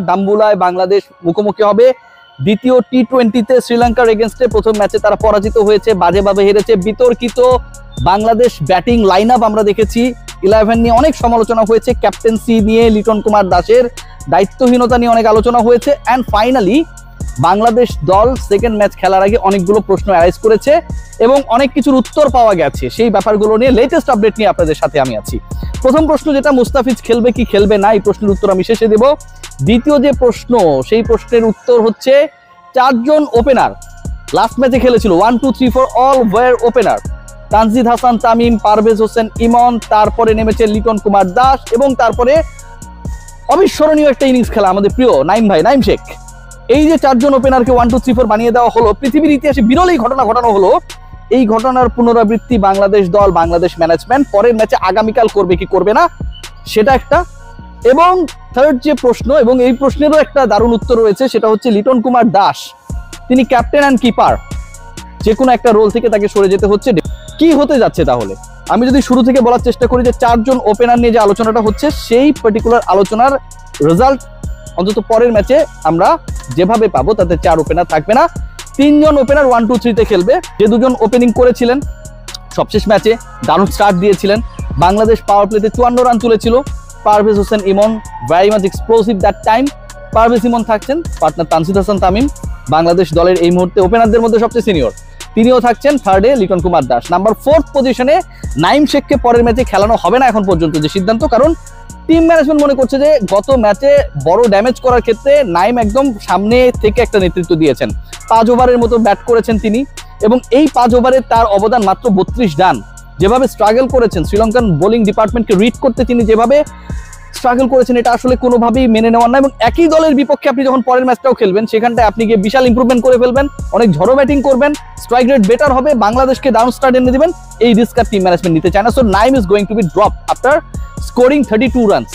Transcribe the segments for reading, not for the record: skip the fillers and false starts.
ডাম্বুলায় বাংলাদেশ মুখোমুখি হবে দ্বিতীয় টি20তে শ্রীলঙ্কার এগেনস্টে। প্রথম ম্যাচে তারা পরাজিত হয়েছে, বাজেভাবে হেরেছে। বিতর্কিত বাংলাদেশ ব্যাটিং লাইন আপ আমরা দেখেছি, 11 নিয়ে অনেক সমালোচনা হয়েছে, ক্যাপ্টেন্সি নিয়ে লিটন কুমার দাসের দায়িত্বহীনতা নিয়ে অনেক আলোচনা হয়েছে। অ্যান্ড ফাইনালি বাংলাদেশ দল সেকেন্ড ম্যাচ খেলার আগে অনেকগুলো প্রশ্ন অ্যারাইজ করেছে এবং অনেক কিছুর উত্তর পাওয়া গেছে। সেই ব্যাপারগুলো নিয়ে লেটেস্ট আপডেট নিয়ে আপনাদের সাথে আমি আছি। প্রথম প্রশ্ন যেটা, মুস্তাফিজ খেলবে কি খেলবে না, এই প্রশ্নের উত্তর আমি শেষে দেব। দ্বিতীয় যে প্রশ্ন, সেই প্রশ্নের উত্তর হচ্ছে 4 জন ওপেনার লাস্ট ম্যাচে খেলেছিল, 1 2 3 4 all were opener. Tanzid Hasan Tamim, Parvez Hossain Emon, তারপরে নেমেছে লিটন কুমার দাস এবং তারপরে অবিস্মরণীয় একটা ইনিংস খেলা আমাদের প্রিয় নাইম ভাই, নাইম শেখ। এই যে 4 জন ওপেনারকে 1 2 3 4 বানিয়ে দেওয়া হলো, পৃথিবীর ইতিহাসে বিরল এই ঘটনা ঘটানো হলো। এই ঘটনার পুনরাবৃত্তি বাংলাদেশ দল, বাংলাদেশ ম্যানেজমেন্ট পরের ম্যাচে আগামীকাল করবে কি করবে না, সেটা একটা। এবং থার্ড যে প্রশ্ন, এবং এই প্রশ্নেরও একটা দারুণ উত্তর রয়েছে, সেটা হচ্ছে লিটন কুমার দাস তিনি ক্যাপ্টেন অ্যান্ড কিপার, যে কোনো একটা রোল থেকে তাকে সরে যেতে হচ্ছে। কি হতে যাচ্ছে তাহলে? আমি যদি শুরু থেকে বলার চেষ্টা করি যে 4 জন ওপেনার নিয়ে যে আলোচনাটা হচ্ছে, সেই পার্টিকুলার আলোচনার রেজাল্ট অন্তত পরের ম্যাচে আমরা যেভাবে পাবো তাতে 4 ওপেনার থাকবে না, 3 জন ওপেনার 1 2 3 তে খেলবে। যে 2 জন ওপেনিং করেছিলেন সবশেষ ম্যাচে দারুণ স্টার্ট দিয়েছিলেন, বাংলাদেশ পাওয়ার প্লেতে 54 রান তুলেছিল। Parvez Hossain Emon, very much explosive that time. Parvez Emon থাকছেন, পার্টনার তানজিদ হাসান তামিম, বাংলাদেশ দলের এই মুহূর্তে ওপেনারদের মধ্যে সবচেয়ে সিনিয়র, তিনিও থাকছেন। থার্ডে লিটন কুমার দাস। নাম্বার 4 পজিশনে নাইম শেখকে পরের ম্যাচে খেলানো হবে না এখন পর্যন্ত যে সিদ্ধান্ত, কারণ টিম ম্যানেজমেন্ট মনে করছে যে গত ম্যাচে বড় ড্যামেজ করার ক্ষেত্রে নাইম একদম সামনে থেকে একটা নেতৃত্ব দিয়েছেন। 5 ওভারের মতো ব্যাট করেছেন তিনি এবং এই 5 ওভারে তার অবদান মাত্র 32 রান। যেভাবে স্ট্রাগল করেছেন শ্রীলঙ্কান বোলিং ডিপার্টমেন্টকে রিড করতে, তিনি যেভাবে স্ট্রাগল করেছেন, এটা আসলে কোনোভাবেই মেনে নেওয়ার না। এবং একই দলের বিপক্ষে আপনি যখন পরের ম্যাচটাও খেলবেন, সেখানটায় আপনি গিয়ে বিশাল ইমপ্রুভমেন্ট করে ফেলবেন, অনেক ঝড়ো ব্যাটিং করবেন, স্ট্রাইক রেট বেটার হবে, বাংলাদেশকে ডাউন স্টার্ট এনে দিবেন, এই রিস্ক আর টিম ম্যানেজমেন্ট নিতে চায় না। So Naim is going to be drop after scoring 32 runs.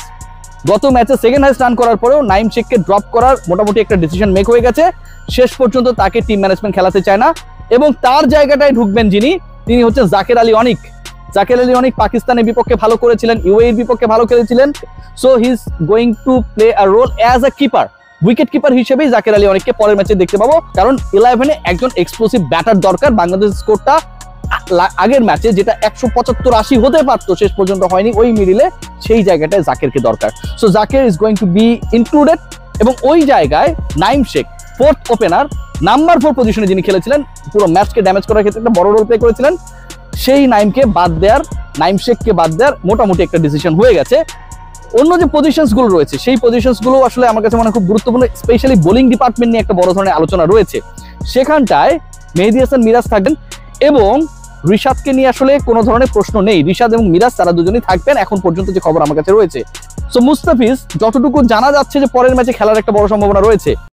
গত ম্যাচে সেকেন্ড হাইস্ট রান করার পরেও নাইম শেখকে ড্রপ করার মোটামুটি একটা ডিসিশন মেক হয়ে গেছে। শেষ পর্যন্ত তাকে টিম ম্যানেজমেন্ট খেলাতে চায় না এবং তার জায়গাটায় ঢুকবেন যিনি, তিনি হচ্ছেন জাকের আলী অনিক। জাকের আলী অনিক পাকিস্তানের বিপক্ষে ভালো করেছিলেন, ইউএইর বিপক্ষে ভালো খেলেছিলেন। So he is going to play a role as a keeper, wicket keeper হিসেবেই জাকের আলী অনিককে পরের ম্যাচে দেখতে পাবো, কারণ 11-এ একজন এক্সপ্লোসিভ ব্যাটার দরকার। বাংলাদেশ স্কোরটা আগের ম্যাচে যেটা 175-80 হতে পারতো, শেষ পর্যন্ত হয়নি, ওই মিডিলে সেই জায়গাটায় জাকেরকে দরকার। So Jaker is going to be included এবং ওই জায়গায় Naim Sheikh 4th opener, number 4 পজিশনে যিনি খেলেছিলেন, পুরো ম্যাচকে ড্যামেজ করার ক্ষেত্রে একটা বড় রোল প্লে করেছিলেন, সেই নাইমকে বাদ দেওয়ার, নাইম শেখকে বাদ দেওয়ার মোটামুটি একটা ডিসিশন হয়ে গেছে। অন্য যে পজিশনস গুলো রয়েছে, সেই পজিশনস গুলো আসলে আমার কাছে মনে হয় খুব গুরুত্বপূর্ণ, স্পেশালি বোলিং ডিপার্টমেন্ট নিয়ে একটা বড় ধরনের আলোচনা রয়েছে। সেখানটায় মেহেদী হাসান মিরাজ থাকবেন এবং রিশাদকে নিয়ে আসলে কোনো ধরনের প্রশ্ন নেই। রিশাদ এবং মিরাজ তারা দুজনেই থাকবেন এখন পর্যন্ত যে খবর আমার কাছে রয়েছে। সো মুস্তাফিজ যতটুকু জানা যাচ্ছে যে পরের ম্যাচে খেলার একটা বড় সম্ভাবনা রয়েছে।